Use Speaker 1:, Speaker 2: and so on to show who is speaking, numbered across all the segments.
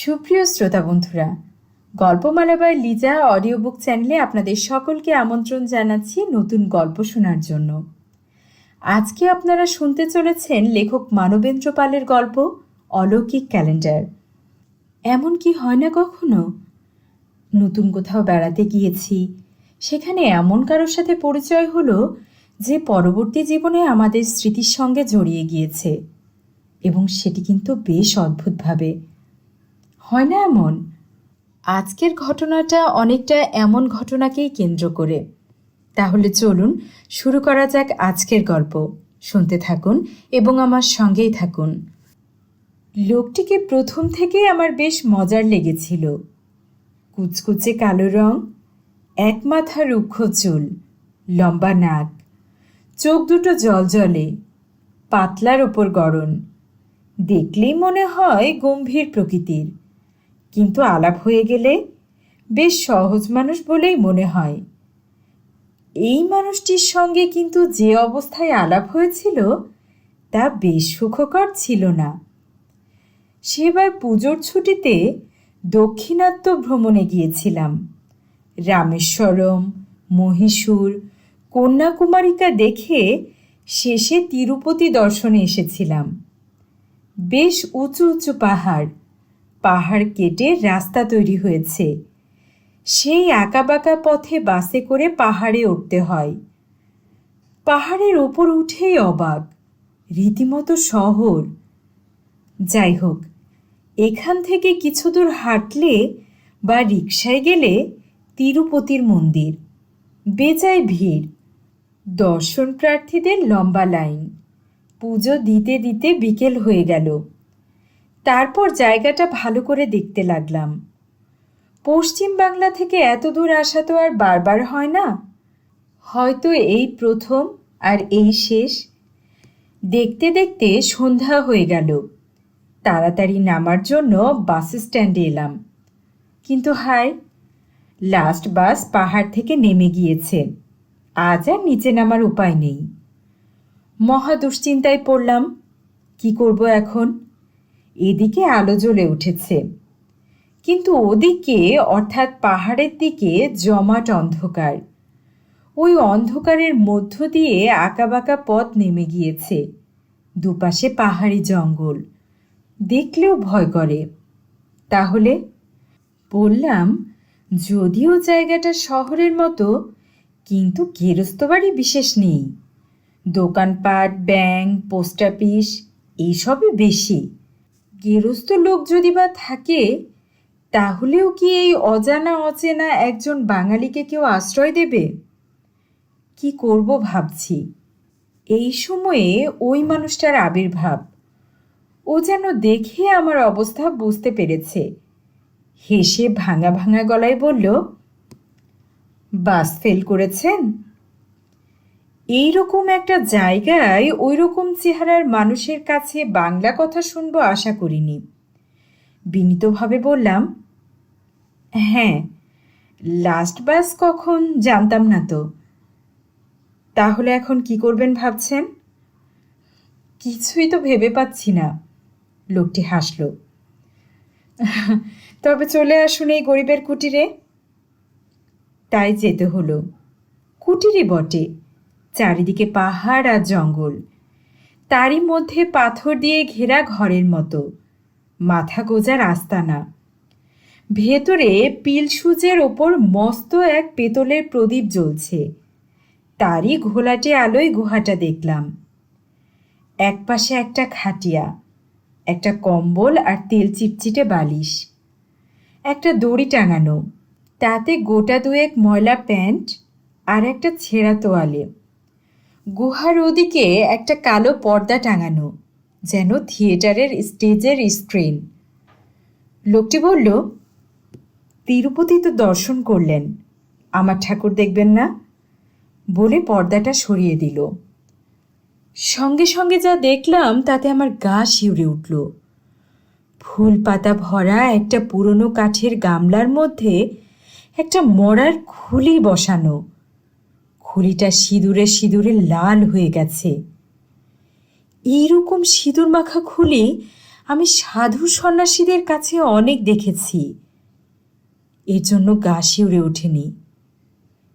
Speaker 1: সুপ্রিয় শ্রোতা বন্ধুরা, গল্পমালা বাই লিজা অডিও বুক চ্যানেলে আপনাদের সকলকে আমন্ত্রণ জানাচ্ছি নতুন গল্প শোনার জন্য। আজকে আপনারা শুনতে চলেছেন লেখক মানবেন্দ্র পালের গল্প অলৌকিক ক্যালেন্ডার। এমন কি হয় না কখনো? নতুন কোথাও বেড়াতে গিয়েছি, সেখানে এমন কারোর সাথে পরিচয় হলো যে পরবর্তী জীবনে আমাদের স্মৃতির সঙ্গে জড়িয়ে গিয়েছে, এবং সেটি কিন্তু বেশ অদ্ভুতভাবে হয় না এমন? আজকের ঘটনাটা অনেকটা এমন ঘটনাকেই কেন্দ্র করে। তাহলে চলুন শুরু করা যাক আজকের গল্প। শুনতে থাকুন এবং আমার সঙ্গেই থাকুন। লোকটিকে প্রথম থেকেই আমার বেশ মজার লেগেছিল। কুচকুচে কালো রং, এক মাথা রুক্ষ চুল, লম্বা নাক, চোখ দুটো জলজলে, পাতলার ওপর গড়ন। দেখলেই মনে হয় গম্ভীর প্রকৃতির, কিন্তু আলাপ হয়ে গেলে বেশ সহজ মানুষ বলেই মনে হয়। এই মানুষটির সঙ্গে কিন্তু যে অবস্থায় আলাপ হয়েছিল তা বেশ সুখকর ছিল না। সেবার পুজোর ছুটিতে দক্ষিণাত্য ভ্রমণে গিয়েছিলাম। রামেশ্বরম, মহীশূর, কন্যাকুমারিকা দেখে শেষে তিরুপতি দর্শনে এসেছিলাম। বেশ উঁচু উঁচু পাহাড় কেটে রাস্তা তৈরি হয়েছে। সেই আঁকাবাঁকা পথে বাসে করে পাহাড়ে উঠতে হয়। পাহাড়ের ওপর উঠেই অবাক, রীতিমতো শহর। যাই হোক, এখান থেকে কিছু দূর হাঁটলে বা রিকশায় গেলে তিরুপতির মন্দির। বেজায় ভিড়, দর্শন প্রার্থীদের লম্বা লাইন। পুজো দিতে দিতে বিকেল হয়ে গেল। তারপর জায়গাটা ভালো করে দেখতে লাগলাম। পশ্চিম বাংলা থেকে এত দূর আসা তো আর বারবার হয় না, হয়তো এই প্রথম আর এই শেষ। দেখতে দেখতে সন্ধ্যা হয়ে গেল। তাড়াতাড়ি নামার জন্য বাস স্ট্যান্ডে এলাম, কিন্তু হায়, লাস্ট বাস পাহাড় থেকে নেমে গিয়েছে। আজ আর নিচে নামার উপায় নেই। মহা দুশ্চিন্তায় পড়লাম। কি করব এখন? এদিকে আলো জ্বলে উঠেছে, কিন্তু ওদিকে অর্থাৎ পাহাড়ের দিকে জমাট অন্ধকার। ওই অন্ধকারের মধ্য দিয়ে আঁকাবাঁকা পথ নেমে গিয়েছে। দুপাশে পাহাড়ি জঙ্গল, দেখলেও ভয় করে। তাহলে বললাম, যদিও জায়গাটা শহরের মতো, কিন্তু গেরস্ত বাড়ি বিশেষ নেই। দোকানপাট, ব্যাংক, পোস্ট অফিস এইসবই বেশি। গেরস্ত লোক যদি বা থাকে, তাহলেও কি এই অজানা অচেনা একজন বাঙালিকে কেউ আশ্রয় দেবে? কি করব ভাবছি। এই সময়ে ওই মানুষটার আবির্ভাব। ও যেন দেখে আমার অবস্থা বুঝতে পেরেছে। হেসে ভাঙা ভাঙা গলায় বলল, বাস ফেল করেছেন? এইরকম একটা জায়গায় ওই রকম চেহারার মানুষের কাছে বাংলা কথা শুনবো আশা করিনি। বিনীতভাবে বললাম, হ্যাঁ, লাস্ট বাস কখন জানতাম না তো। তাহলে এখন কি করবেন ভাবছেন? কিছুই তো ভেবে পাচ্ছি না। লোকটি হাসল। তবে চলে আসুন এই গরিবের কুটিরে। তাই যেতে হলো। কুটিরে বটে, চারিদিকে পাহাড় আর জঙ্গল, তারই মধ্যে পাথর দিয়ে ঘেরা ঘরের মতো, মাথা গোজার আস্তানা। ভেতরে পিলসুজের ওপর মস্ত এক পেতলের প্রদীপ জ্বলছে। তারই ঘোলাটে আলোয় গুহাটা দেখলাম। একপাশে একটা খাটিয়া, একটা কম্বল আর তেল চিটচিটে বালিশ, একটা দড়ি টাঙানো, তাতে গোটা দুয়েক ময়লা প্যান্ট আর একটা ছেঁড়া তোয়ালে। গুহার ওদিকে একটা কালো পর্দা টাঙানো, যেন থিয়েটারের স্টেজের স্ক্রিন। লোকটি বলল, তিরুপতি তো দর্শন করলেন, আমার ঠাকুর দেখবেন না? বলে পর্দাটা সরিয়ে দিল। সঙ্গে সঙ্গে যা দেখলাম তাতে আমার গা শিউরে উঠল। ফুল পাতা ভরা একটা পুরনো কাঠের গামলার মধ্যে একটা মরার খুলি বসানো। খুলিটা সিঁদুরে সিঁদুরে লাল হয়ে গেছে। এইরকম সিঁদুর মাখা খুলি আমি সাধু সন্ন্যাসীদের কাছে অনেক দেখেছি, এর জন্য গা শিউরে ওঠেনি।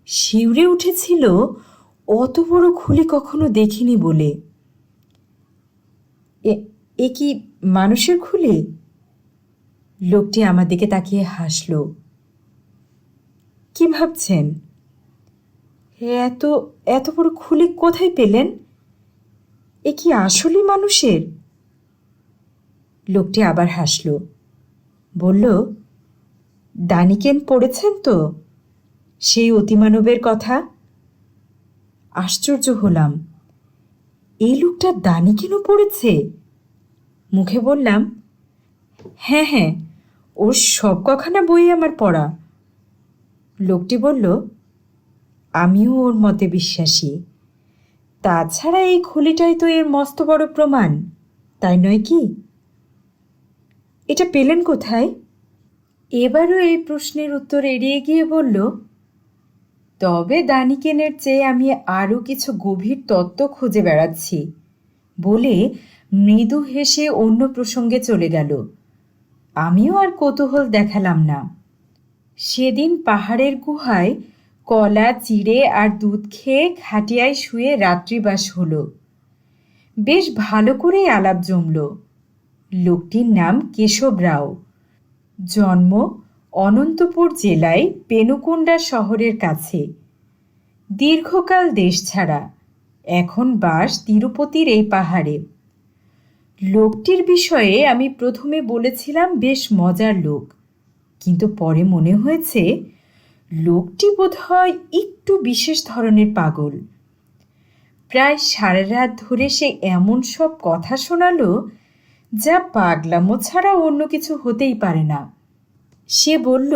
Speaker 1: শিউরে উঠেছিল অত বড় খুলি কখনো দেখিনি বলে। এ কি মানুষের খুলি? লোকটি আমার দিকে তাকিয়ে হাসল। কি ভাবছেন? এত এত বড় খুলি কোথায় পেলেন? এ কি আসলে মানুষের? লোকটি আবার হাসল, বলল, দানিকেন পড়েছেন তো, সেই অতিমানবের কথা? আশ্চর্য হলাম, এই লোকটা দানিকেনও পড়েছে? মুখে বললাম, হ্যাঁ হ্যাঁ, ওর সব কখানা বই আমার পড়া। লোকটি বলল, আমিও ওর মতে বিশ্বাসী। তাছাড়া এই খুলিটাই তো এর মস্ত বড় প্রমাণ, তাই নয় কি? এটা পেলেন কোথায়? এবারও এই প্রশ্নের উত্তর এড়িয়ে গিয়ে বলল, তবে দানিকেনের চেয়ে আমি আরও কিছু গভীর তত্ত্ব খুঁজে বেড়াচ্ছি, বলে মৃদু হেসে অন্য প্রসঙ্গে চলে গেল। আমিও আর কৌতূহল দেখালাম না। সেদিন পাহাড়ের গুহায় কলা, চিড়ে আর দুধ খেয়ে খাটিয়ায় শুয়ে রাত্রিবাস হলো। বেশ ভালো করেই আলাপ জমল। লোকটির নাম কেশব রাও, জন্ম অনন্তপুর জেলায় পেনুকুন্ডা শহরের কাছে। দীর্ঘকাল দেশ ছাড়া, এখন বাস তিরুপতির এই পাহাড়ে। লোকটির বিষয়ে আমি প্রথমে বলেছিলাম বেশ মজার লোক, কিন্তু পরে মনে হয়েছে লোকটি বোধহয় একটু বিশেষ ধরনের পাগল। প্রায় সারা রাত ধরে সে এমন সব কথা শোনালো যা পাগলামো ছাড়া অন্য কিছু হতেই পারে না। সে বলল,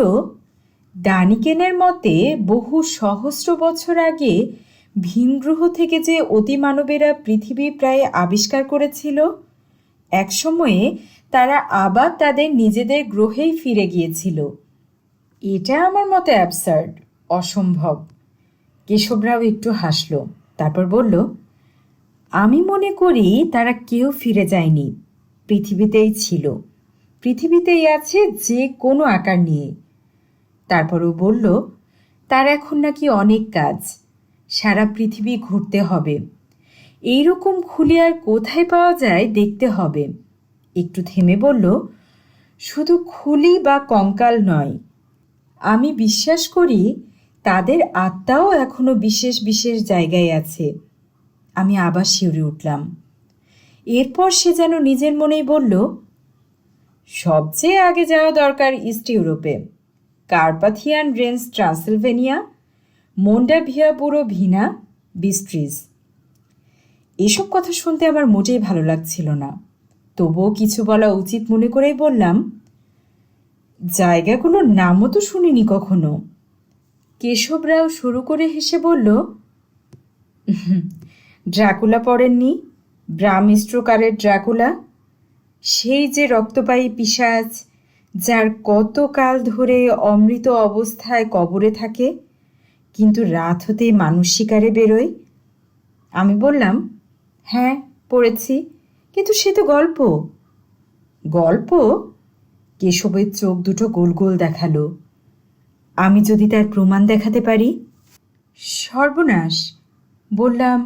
Speaker 1: দানিকেনের মতে বহু সহস্র বছর আগে ভিনগ্রহ থেকে যে অতিমানবেরা পৃথিবী প্রায় আবিষ্কার করেছিল, একসময়ে তারা আবার তাদের নিজেদের গ্রহেই ফিরে গিয়েছিল। এটা আমার মতে অ্যাবসার্ড, অসম্ভব। কেশবরাও একটু হাসল, তারপর বলল, আমি মনে করি তারা কেউ ফিরে যায়নি, পৃথিবীতেই ছিল, পৃথিবীতেই আছে যে কোনো আকার নিয়ে। তারপরও বলল, তার এখন নাকি অনেক কাজ, সারা পৃথিবী ঘুরতে হবে। এইরকম খুলি আর কোথায় পাওয়া যায় দেখতে হবে। একটু থেমে বলল, শুধু খুলি বা কঙ্কাল নয়, আমি বিশ্বাস করি তাদের আত্মাও এখনো বিশেষ বিশেষ জায়গায় আছে। আমি আবার শিউরে উঠলাম। এরপর সে যেন নিজের মনেই বলল, সবচেয়ে আগে যাওয়া দরকার ইস্ট ইউরোপে, কার্পাথিয়ান রেঞ্জ ট্রান্সিলভেনিয়া, মোন্ডাভিয়া বুড়ো ভিনা, বিস্ট্রিজ। এসব কথা শুনতে আমার মোটেই ভালো লাগছিল না, তবুও কিছু বলা উচিত মনে করেই বললাম, জায়গাগুলোর নামও তো শুনিনি কখনো। কেশবরাও শুরু করে হেসে বলল, ড্রাকুলা পড়েননি? ব্রাম স্ট্রোকারের ড্রাকুলা, সেই যে রক্তপায়ী পিশাচ, যার কতকাল ধরে অমৃত অবস্থায় কবরে থাকে, কিন্তু রাত হতে মানুষ শিকারে বেরোয়। আমি বললাম, হ্যাঁ পড়েছি, কিন্তু সে তো গল্প। গল্প? কেশবের চোখ দুটো গোল গোল দেখালো। আমি যদি তার প্রমাণ দেখাতে পারি? সর্বনাশ, বললাম,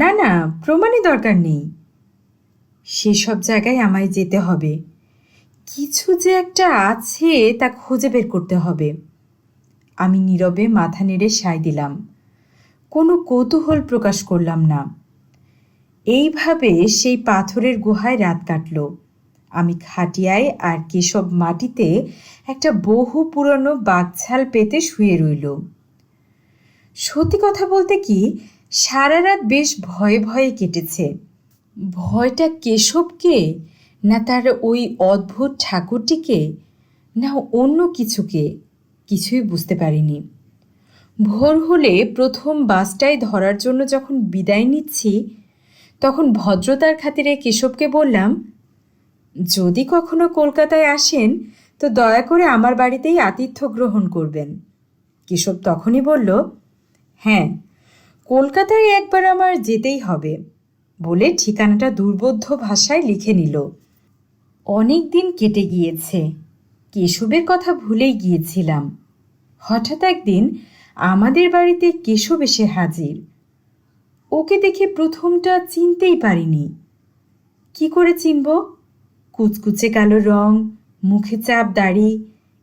Speaker 1: না না, প্রমাণই দরকার নেই। সেসব জায়গায় আমায় যেতে হবে, কিছু যে একটা আছে তা খুঁজে বের করতে হবে। আমি নীরবে মাথা নেড়ে সায় দিলাম, কোনো কৌতূহল প্রকাশ করলাম না। এইভাবে সেই পাথরের গুহায় রাত কাটল। আমি খাটিয়ায় আর কেশব মাটিতে একটা বহু পুরনো বাঘছাল পেতে শুয়ে রইল। সত্যি কথা বলতে কি, সারা রাত বেশ ভয়ে ভয়ে কেটেছে। ভয়টা কেশবকে, না তার ওই অদ্ভুত ঠাকুরটিকে, না অন্য কিছুকে, কিছুই বুঝতে পারিনি। ভোর হলে প্রথম বাসটাই ধরার জন্য যখন বিদায় নিচ্ছি, তখন ভদ্রতার খাতিরে কেশবকে বললাম, যদি কখনো কলকাতায় আসেন তো দয়া করে আমার বাড়িতেই আতিথ্য গ্রহণ করবেন। কেশব তখনই বলল, হ্যাঁ, কলকাতায় একবার আমার যেতেই হবে, বলে ঠিকানাটা দুর্বোধ্য ভাষায় লিখে নিল। অনেক দিন কেটে গিয়েছে, কেশবের কথা ভুলেই গিয়েছিলাম। হঠাৎ একদিন আমাদের বাড়িতে কেশব এসে হাজির। ওকে দেখে প্রথমটা চিনতেই পারিনি। কি করে চিনব? কুচকুচে কালো রং, মুখে চাপ দাড়ি,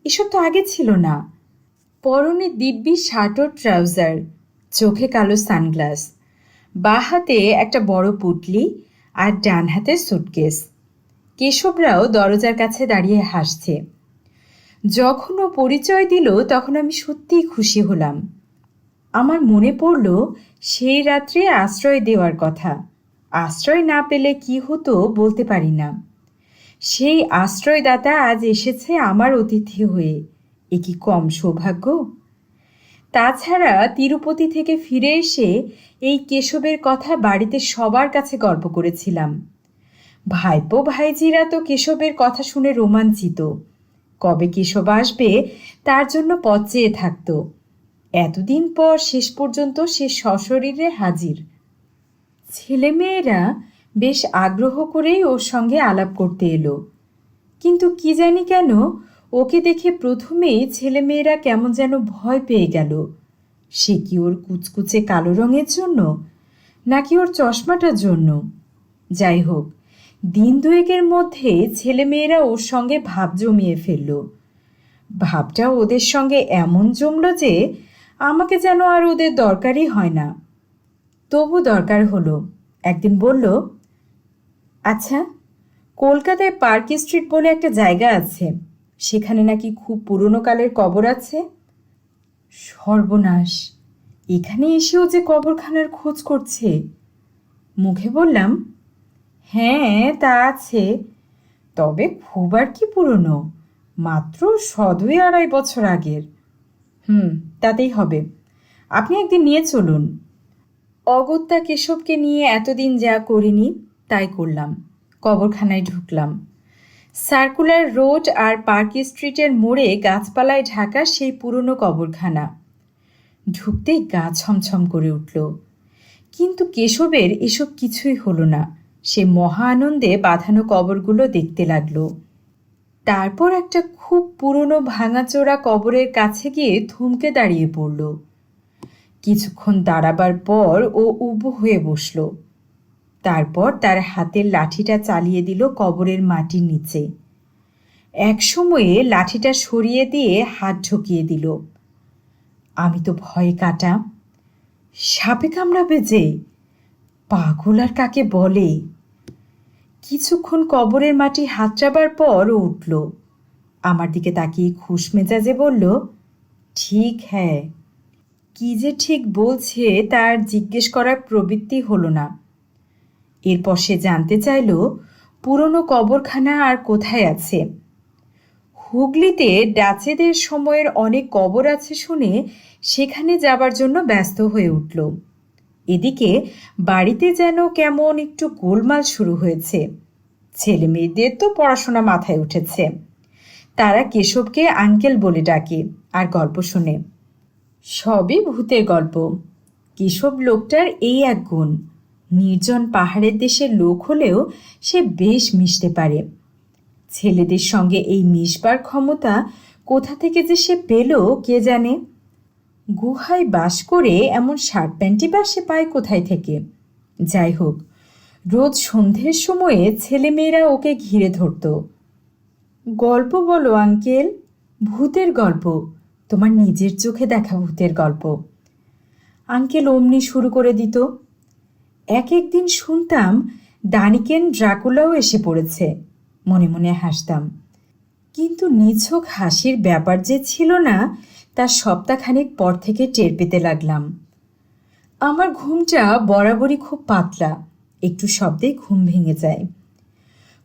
Speaker 1: এসব তো আগে ছিল না। পরনে দিব্যি শার্ট ও ট্রাউজার, চোখে কালো সানগ্লাস, বাঁ হাতে একটা বড় পুটলি আর ডান হাতে সুটকেস। কেশবরাও দরজার কাছে দাঁড়িয়ে হাসছে। যখন ও পরিচয় দিল তখন আমি সত্যিই খুশি হলাম। আমার মনে পড়ল সেই রাত্রে আশ্রয় দেওয়ার কথা। আশ্রয় না পেলে কি হতো বলতে পারি না। সেই আশ্রয়দাতা আজ এসেছে আমার অতিথি হয়ে। এ কি কম সৌভাগ্য? তাছাড়া তিরুপতি থেকে ফিরে এসে এই কেশবের কথা বাড়িতে সবার কাছে গল্প করেছিলাম। ভাইপো ভাইজিরা তো কেশবের কথা শুনে রোমাঞ্চিত। কবে কেশব আসবে তার জন্য পথ চেয়ে থাকত। এতদিন পর শেষ পর্যন্ত সে সশরীরে হাজির। ছেলেমেয়েরা বেশ আগ্রহ করেই ওর সঙ্গে আলাপ করতে এলো, কিন্তু কি জানি কেন ওকে দেখে প্রথমেই ছেলেমেয়েরা কেমন যেন ভয় পেয়ে গেল। সে কি ওর কুচকুচে কালো রঙের জন্য, নাকি ওর চশমাটার জন্য? যাই হোক, দিন দুয়েকের মধ্যে ছেলেমেয়েরা ওর সঙ্গে ভাব জমিয়ে ফেলল। ভাবটা ওদের সঙ্গে এমন জমল যে আমাকে যেন আর ওদের দরকারই হয় না। তবু দরকার হলো। একদিন বলল, আচ্ছা, কলকাতায় পার্ক স্ট্রিট বলে একটা জায়গা আছে, সেখানে নাকি খুব পুরনো কালের কবর আছে। সর্বনাশ! এখানে এসেও যে কবরখানার খোঁজ করছে। মুখে বললাম, হ্যাঁ তা আছে, তবে খুব আর কি পুরনো, মাত্র 100-250 আগের। তাতেই হবে, আপনি একদিন নিয়ে চলুন। অগত্যা কেশবকে নিয়ে এতদিন যা করিনি তাই করলাম। কবরখানায় ঢুকলাম। সার্কুলার রোড আর পার্ক স্ট্রিটের মোড়ে গাছপালায় ঢাকা সেই পুরনো কবরখানা। ঢুকতেই গা ছমছম করে উঠল। কিন্তু কেশবের এসব কিছুই হলো না। সে মহা আনন্দে বাঁধানো কবরগুলো দেখতে লাগলো। তারপর একটা খুব পুরনো ভাঙাচোরা কবরের কাছে গিয়ে থমকে দাঁড়িয়ে পড়ল। কিছুক্ষণ দাঁড়াবার পর ও উবু হয়ে বসল। তারপর তার হাতের লাঠিটা চালিয়ে দিল কবরের মাটির নিচে। এক সময়ে লাঠিটা সরিয়ে দিয়ে হাত ঢুকিয়ে দিল। আমি তো ভয়ে কাটা। সাপে কামড়াবে যে, পাগল আর কাকে বলে। কিছুক্ষণ কবরের মাটি হাতড়াবার পর ও উঠল। আমার দিকে তাকিয়ে খুশ মেজাজে বলল, ঠিক হ্যাঁ। কি যে ঠিক বলছে তার জিজ্ঞেস করার প্রবৃত্তি হলো না। এরপর সে জানতে চাইল পুরনো কবরখানা আর কোথায় আছে। হুগলিতে ডাচেদের সময়ের অনেক কবর আছে শুনে সেখানে যাবার জন্য ব্যস্ত হয়ে উঠল। এদিকে বাড়িতে যেন কেমন একটু গোলমাল শুরু হয়েছে। ছেলে মেয়েদের তো পড়াশোনা মাথায় উঠেছে। তারা কেশবকে আঙ্কেল বলে ডাকে আর গল্প শোনে। সবই ভূতের গল্প। কেশব লোকটার এই এক গুণ, নির্জন পাহাড়ের দেশের লোক হলেও সে বেশ মিশতে পারে। ছেলেদের সঙ্গে এই মিশবার ক্ষমতা কোথা থেকে যে সে পেল কে জানে। গুহায় বাস করে এমন শার্ট প্যান্টি বা সে পায় কোথায় থেকে? যাই হোক, রোজ সন্ধ্যের সময়ে ছেলেমেয়েরা ওকে ঘিরে ধরত। গল্প বলো আঙ্কেল, ভূতের গল্প, তোমার নিজের চোখে দেখা ভূতের গল্প। আঙ্কেল অমনি শুরু করে দিত। এক একদিন শুনতাম ডানিকেন ড্রাকুলাও এসে পড়েছে। মনে মনে হাসতাম, কিন্তু নিছক হাসির ব্যাপার যে ছিল না তার সপ্তাহখানেক পর থেকে টের পেতে লাগলাম। আমার ঘুমটা বরাবরই খুব পাতলা, একটু শব্দেই ঘুম ভেঙে যায়।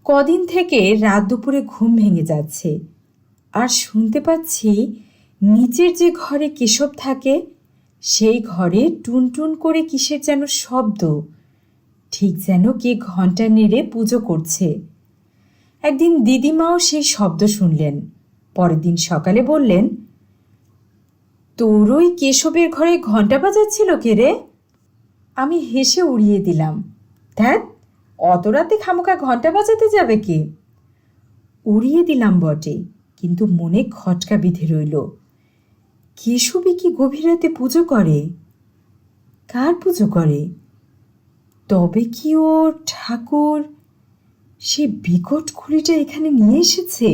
Speaker 1: কদিন থেকে রাত দুপুরে ঘুম ভেঙে যাচ্ছে, আর শুনতে পাচ্ছি নিচের যে ঘরে কেশব থাকে সেই ঘরে টুনটুন করে কিসের যেন শব্দ, ঠিক যেন কে ঘণ্টা নেড়ে পুজো করছে। একদিন দিদিমাও সেই শব্দ শুনলেন। পরের দিন সকালে বললেন, তোর ওই কেশবের ঘরে ঘণ্টা বাজাচ্ছিল কে রে? আমি হেসে উড়িয়ে দিলাম, ধ্যাৎ, অত রাতে খামোকা ঘণ্টা বাজাতে যাবে কে? উড়িয়ে দিলাম বটে, কিন্তু মনে খটকা বিঁধে রইল। কেশবী কি গভীর রাতে পুজো করে? কার পুজো করে? তবে কি ও ঠাকুর সে বিকট খুলিটা এখানে নিয়ে এসেছে?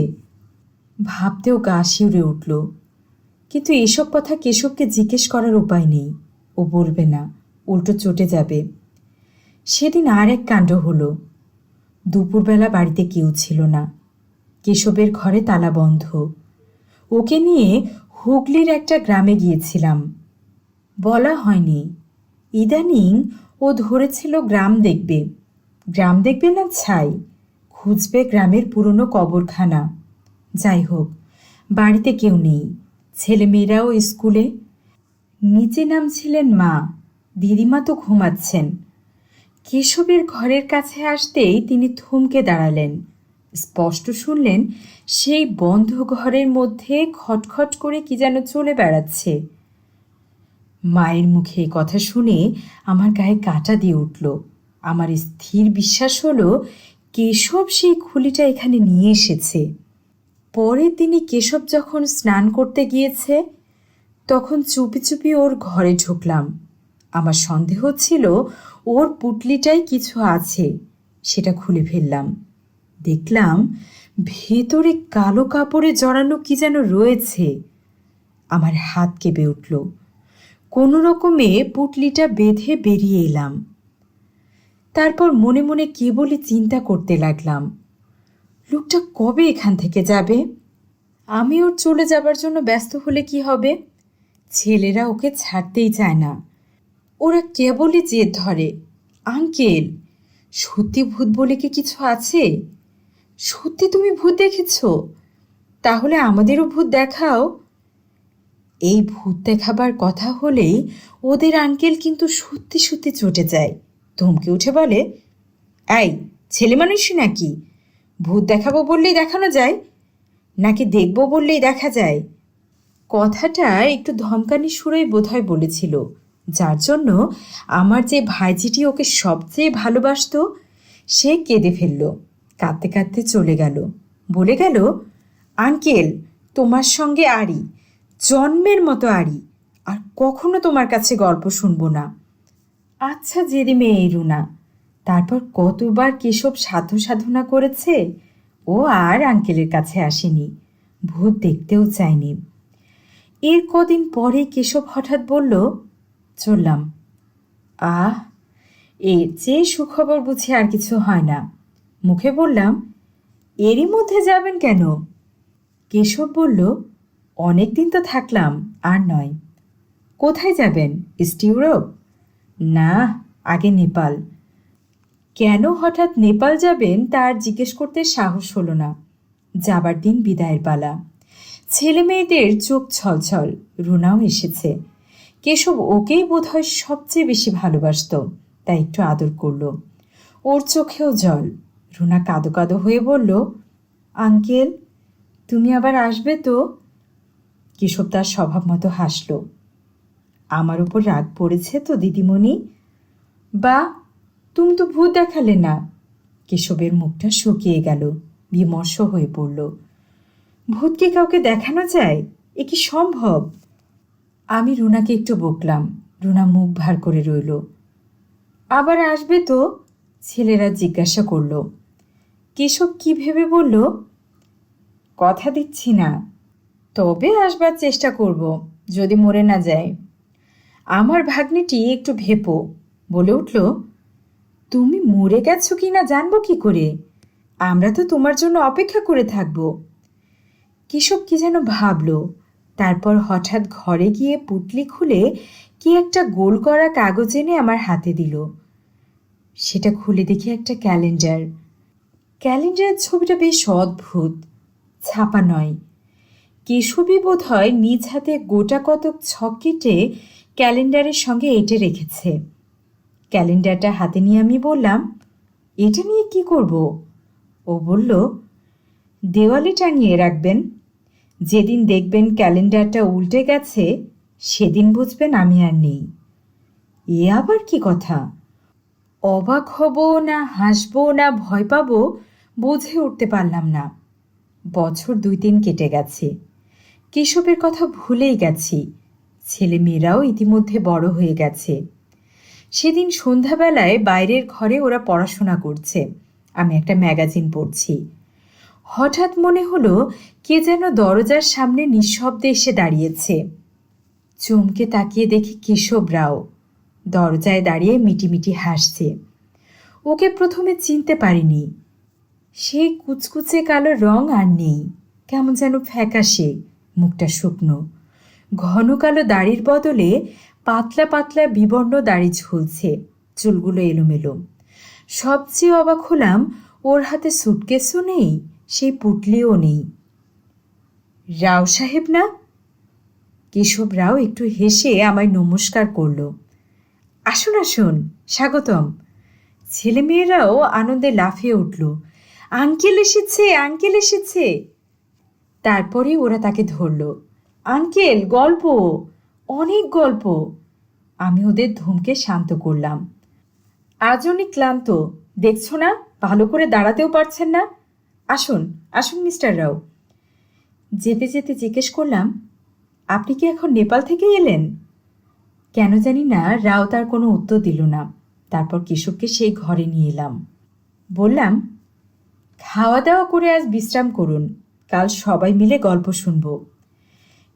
Speaker 1: ভাবতেও গা শিউরে উঠল। কিন্তু এসব কথা কেশবকে জিজ্ঞেস করার উপায় নেই। ও বলবে না, উল্টো চটে যাবে। সেদিন আর এক কাণ্ড হলো। দুপুরবেলা বাড়িতে কেউ ছিল না। কেশবের ঘরে তালা বন্ধ। ওকে নিয়ে হুগলির একটা গ্রামে গিয়েছিলাম। বলা হয়নি, ইদানিং ও ধরেছিল গ্রাম দেখবে। গ্রাম দেখবে না ছাই, খুঁজবে গ্রামের পুরনো কবরখানা। যাই হোক, বাড়িতে কেউ নেই, ছেলেমেয়েরাও স্কুলে। নিচে নামছিলেন মা, দিদিমা তো ঘুমাচ্ছেন। কেশবের ঘরের কাছে আসতেই তিনি থমকে দাঁড়ালেন। স্পষ্ট শুনলেন সেই বন্ধ ঘরের মধ্যে খটখট করে কি যেন চলে বেড়াচ্ছে। মায়ের মুখে এই কথা শুনে আমার গায়ে কাঁটা দিয়ে উঠল। আমার স্থির বিশ্বাস হলো কেশব সেই খুলিটা এখানে নিয়ে এসেছে। পরের দিনই কেশব যখন স্নান করতে গিয়েছে, তখন চুপি চুপি ওর ঘরে ঢুকলাম। আমার সন্দেহ ছিল ওর পুটলিটাই কিছু আছে। সেটা খুলে ফেললাম। দেখলাম ভেতরে কালো কাপড়ে জড়ানো কি যেন রয়েছে। আমার হাত কেঁপে উঠল। কোনো রকমে পুটলিটা বেঁধে বেরিয়ে এলাম। তারপর মনে মনে কেবলই চিন্তা করতে লাগলাম, লোকটা কবে এখান থেকে যাবে? আমি ওর চলে যাবার জন্য ব্যস্ত হলে কি হবে? ছেলেরা ওকে ছাড়তেই চায় না। ওরা কেবলই জেদ ধরে। আঙ্কেল, সত্যি ভূত বলে কি কিছু আছে? সত্যি তুমি ভূত দেখেছ? তাহলে আমাদেরও ভূত দেখাও। এই ভূত দেখাবার কথা হলেই ওদের আঙ্কেল কিন্তু সত্যি সত্যি চটে যায়। ধমকে উঠে বলে, এই ছেলে মানুষই নাকি? ভূত দেখাবো বললেই দেখানো যায়, নাকি দেখব বললেই দেখা যায়? কথাটা একটু ধমকানি সুরেই বোধহয় বলেছিল, যার জন্য আমার যে ভাইজিটি ওকে সবচেয়ে ভালোবাসত সে কেঁদে ফেলল। কাঁদতে কাঁদতে চলে গেল। বলে গেল, আঙ্কেল, তোমার সঙ্গে আড়ি, জন্মের মতো আড়ি, আর কখনো তোমার কাছে গল্প শুনবো না। আচ্ছা জেদি মেয়ে এই রুনা, তারপর কতবার কেশব সাধু সাধনা করেছে, ও আর আঙ্কেলের কাছে আসেনি, ভূত দেখতেও চায়নি। এর কদিন পরে কেশব হঠাৎ বলল, চললাম। আহ, এর চেয়ে সুখবর বুঝি আর কিছু হয় না। মুখে বললাম, এরই মধ্যে যাবেন কেন? কেশব বলল, অনেক দিন তো থাকলাম, আর নয়। কোথায় যাবেন? East Europe? না, আগে নেপাল। কেন হঠাৎ নেপাল যাবেন তার জিজ্ঞেস করতে সাহস হলো না। যাবার দিন বিদায়ের পালা। ছেলে মেয়েদের চোখ ছলছল। রুনাও এসেছে। কেশব ওকেই বোধহয় সবচেয়ে বেশি ভালোবাসত, তাই একটু আদর করল। ওর চোখেও জল। রুনা কাঁদো কাঁদো হয়ে বলল, আঙ্কেল, তুমি আবার আসবে তো? কেশব তার স্বভাব মতো হাসল। আমার উপর রাগ পড়েছে তো দিদিমণি? বা, তুমি তো ভূত দেখালে না। কেশবের মুখটা শুকিয়ে গেল, বিমর্ষ হয়ে পড়ল। ভূতকে কাউকে দেখানো যায়? এ কি সম্ভব? আমি রুনাকে একটু বকলাম। রুনা মুখ ভার করে রইল। আবার আসবে তো? ছেলেরা জিজ্ঞাসা করল। কেশব কি ভেবে বলল, কথা দিচ্ছি না, তবে আসবার চেষ্টা করব, যদি মরে না যায়। আমার ভাগ্নিটি একটু ভেপো, বলে উঠল, তুমি মরে গেছো কি না জানবো কি করে? আমরা তো তোমার জন্য অপেক্ষা করে থাকব। কেশব কি যেন ভাবল, তারপর হঠাৎ ঘরে গিয়ে পুটলি খুলে কি একটা গোল করা কাগজ এনে আমার হাতে দিল। সেটা খুলে দেখি একটা ক্যালেন্ডার। ক্যালেন্ডারের ছবিটা বেশ অদ্ভুত, ছাপা নয়। কেশবী বোধ হয় নিজ হাতে গোটা কতক ছক কেটে ক্যালেন্ডারের সঙ্গে এঁটে রেখেছে। ক্যালেন্ডারটা হাতে নিয়ে আমি বললাম, এটা নিয়ে কি করব? ও বলল, দেওয়ালে টাঙিয়ে রাখবেন। যেদিন দেখবেন ক্যালেন্ডারটা উল্টে গেছে, সেদিন বুঝবেন আমি আর নেই। এ আবার কি কথা? অবাক হব না হাসবো না ভয় পাবো বুঝে উঠতে পারলাম না। বছর 2-3 কেটে গেছে। কেশবের কথা ভুলেই গেছি। ছেলে মেয়েরাও ইতিমধ্যে বড় হয়ে গেছে। সেদিন সন্ধ্যাবেলায় বাইরের ঘরে ওরা পড়াশোনা করছে, আমি একটা ম্যাগাজিন পড়ছি। হঠাৎ মনে হলো কে যেন দরজার সামনে নিঃশব্দে এসে দাঁড়িয়েছে। চমকে তাকিয়ে দেখি কেশব রাও দরজায় দাঁড়িয়ে মিটিমিটি হাসছে। ওকে প্রথমে চিনতে পারিনি। সেই কুচকুচে কালো রং আর নেই, কেমন যেন ফ্যাকাশে, মুখটা শুকনো। ঘন কালো দাড়ির বদলে পাতলা পাতলা বিবর্ণ দাড়ি ঝুলছে, চুলগুলো এলোমেলো। সবচেয়ে অবাক হলাম ওর হাতে সুটকেসও নেই, সেই পুটলিও নেই। রাও সাহেব না? কেশব রাও একটু হেসে আমায় নমস্কার করল। আসুন আসুন, স্বাগতম। ছেলেমেয়েরাও আনন্দে লাফিয়ে উঠল, আঙ্কেল এসেছে, আঙ্কেল এসেছে। তারপরে ওরা তাকে ধরল। আঙ্কেল, গল্প, অনেক গল্প। আমি ওদের ধমকে শান্ত করলাম। আজ উনি ক্লান্ত, দেখছো না, ভালো করে দাঁড়াতেও পারছেন না। আসুন আসুন মিস্টার রাও। যেতে যেতে জিজ্ঞেস করলাম, আপনি কি এখন নেপাল থেকে এলেন? কেন জানি না রাও তার কোনো উত্তর দিল না। তারপর কেশবকে সেই ঘরে নিয়ে এলাম। বললাম, খাওয়া দাওয়া করে আজ বিশ্রাম করুন, কাল সবাই মিলে গল্প শুনব।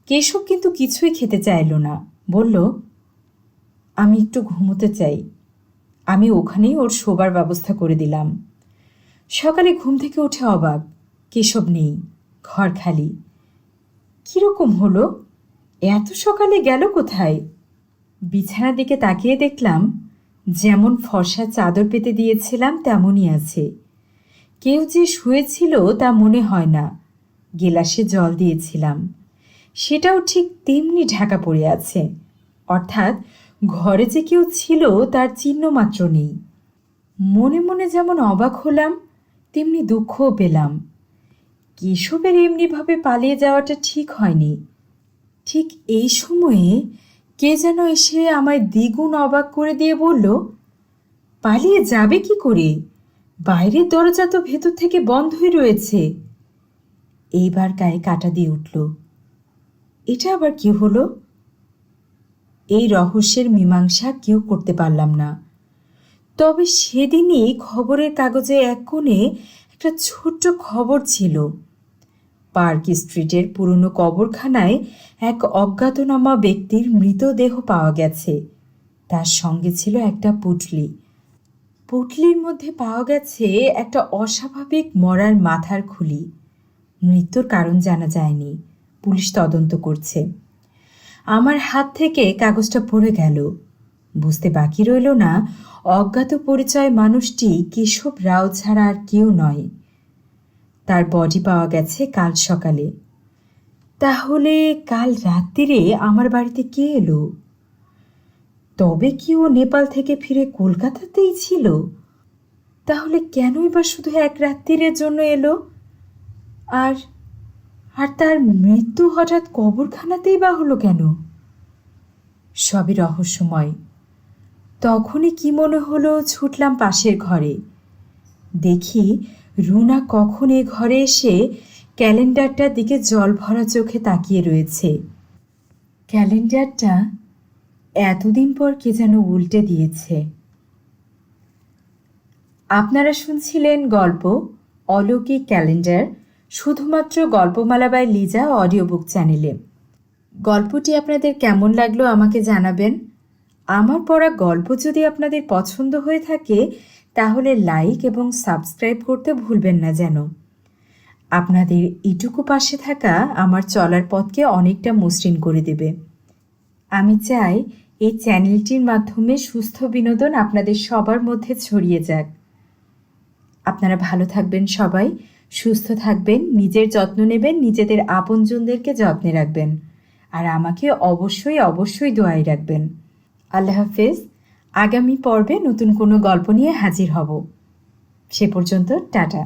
Speaker 1: কেশব কিন্তু কিছুই খেতে চাইল না, বলল, আমি একটু ঘুমোতে চাই। আমি ওখানেই ওর শোবার ব্যবস্থা করে দিলাম। সকালে ঘুম থেকে উঠে অবাক, কেশব নেই, ঘর খালি। কিরকম হলো? এত সকালে গেল কোথায়? বিছানার দিকে তাকিয়ে দেখলাম যেমন ফর্সা চাদর পেতে দিয়েছিলাম তেমনই আছে। কেউ যে শুয়েছিল তা মনে হয় না। গেলাসে জল দিয়েছিলাম, সেটাও ঠিক তেমনি ঢাকা পড়ে আছে। অর্থাৎ ঘরে যে কেউ ছিল তার চিহ্ন মাত্র নেই। মনে মনে যেমন অবাক হলাম, তেমনি দুঃখও পেলাম। কেশবের এমনিভাবে পালিয়ে যাওয়াটা ঠিক হয়নি। ঠিক এই সময়ে কে যেন এসে আমায় দ্বিগুণ অবাক করে দিয়ে বলল, পালিয়ে যাবে কি করে? বাইরের দরজা তো ভেতর থেকে বন্ধই রয়েছে। এইবার গায়ে কাঁটা দিয়ে উঠল। এটা আবার কি হলো? এই রহস্যের মীমাংসা কেউ করতে পারলাম না। তবে সেদিনই খবরের কাগজে এক কোণে একটা ছোট্ট খবর ছিল। পার্ক স্ট্রিটের পুরনো কবরখানায় এক অজ্ঞাতনামা ব্যক্তির মৃতদেহ পাওয়া গেছে। তার সঙ্গে ছিল একটা পুঁটলি। পুঁটলির মধ্যে পাওয়া গেছে একটা অস্বাভাবিক মরার মাথার খুলি। মৃত্যুর কারণ জানা যায়নি, পুলিশ তদন্ত করছে। আমার হাত থেকে কাগজটা পড়ে গেল। বুঝতে বাকি রইল না অজ্ঞাত পরিচয় মানুষটি কেশব রাও ছাড়া আর কেউ নয়। তার বডি পাওয়া গেছে কাল সকালে। তাহলে কাল রাত্রিরে আমার বাড়িতে কে এলো? তবে কি ও নেপাল থেকে ফিরে কলকাতাতেই ছিল? তাহলে কেনই বা শুধু এক রাত্রিরের জন্য এলো? আর আর তার মৃত্যু হঠাৎ কবরখানাতেই বা হলো কেন? সবই রহস্যময়। তখনই কি মনে হলো, ছুটলাম পাশের ঘরে। দেখি রুনা কখন এ ঘরে এসে ক্যালেন্ডারটার দিকে জল ভরা চোখে তাকিয়ে রয়েছে। ক্যালেন্ডারটা এতদিন পর কে যেন উল্টে দিয়েছে। আপনারা শুনছিলেন গল্প অলৌকিক ক্যালেন্ডার, শুধুমাত্র গল্পমালা বাই লিজা অডিও বুক চ্যানেলে। গল্পটি আপনাদের কেমন লাগলো আমাকে জানাবেন। আমার পড়া গল্প যদি আপনাদের পছন্দ হয়ে থাকে তাহলে লাইক এবং সাবস্ক্রাইব করতে ভুলবেন না যেন। আপনাদের এটুকু পাশে থাকা আমার চলার পথকে অনেকটা মসৃণ করে দেবে। আমি চাই এই চ্যানেলটির মাধ্যমে সুস্থ বিনোদন আপনাদের সবার মধ্যে ছড়িয়ে যাক। আপনারা ভালো থাকবেন, সবাই সুস্থ থাকবেন, নিজের যত্ন নেবেন, নিজেদের আপনজনদেরকে যত্নে রাখবেন, আর আমাকে অবশ্যই অবশ্যই দোয়ায় রাখবেন। আল্লাহ হাফেজ। আগামী পর্বে নতুন কোনো গল্প নিয়ে হাজির হব। সে পর্যন্ত টাটা।